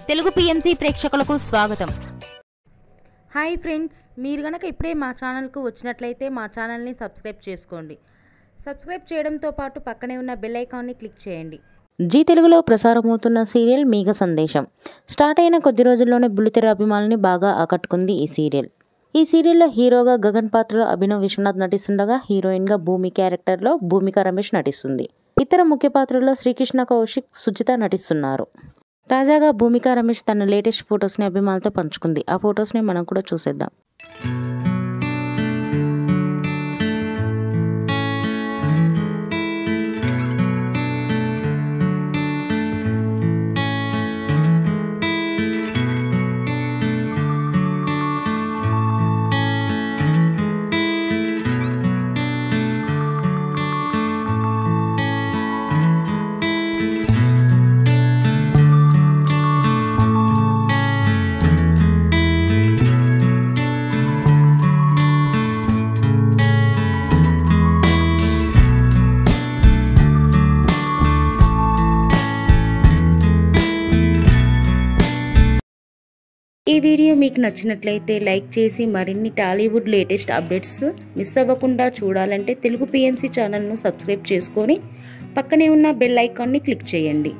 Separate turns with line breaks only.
Telugu PMC ప్రేక్షకులకు స్వాగతం.
Hi friends, మీరు గనక ఇప్పుడే మా ఛానల్కు వచ్చినట్లయితే మా ఛానల్ని సబ్స్క్రైబ్ చేసుకోండి. సబ్స్క్రైబ్ చేయడంతో పాటు పక్కనే ఉన్న బెల్ ఐకాన్ని క్లిక్ చేయండి.
జీ తెలుగులో ప్రసారమవుతున్న సీరియల్ మేఘ సందేశం స్టార్ట్ అయిన కొద్ది రోజుల్లోనే బుల్లితెర అభిమానుల్ని బాగా ఆకట్టుకుంది ఈ సీరియల్. ఈ సీరియల్లో హీరోగా గగన్ పాత్రలో అభినవ్ విశ్వనాథ్ నటిస్తుండగా హీరోయిన్గా భూమి క్యారెక్టర్లో భూమిక రమేష్ నటిస్తుంది. ఇతర ముఖ్య పాత్రల్లో శ్రీకృష్ణ కౌశిక్, సుజిత నటిస్తున్నారు. తాజాగా భూమిక రమేష్ తన లేటెస్ట్ ఫొటోస్ని అభిమానులతో పంచుకుంది. ఆ ఫొటోస్ని మనం కూడా చూసేద్దాం. ఈ వీడియో మీకు నచ్చినట్లయితే లైక్ చేసి మరిన్ని టాలీవుడ్ లేటెస్ట్ అప్డేట్స్ మిస్ అవ్వకుండా చూడాలంటే తెలుగు పిఎంసి ఛానల్ను సబ్స్క్రైబ్ చేసుకొని పక్కనే ఉన్న బెల్ ఐకాన్ని క్లిక్ చేయండి.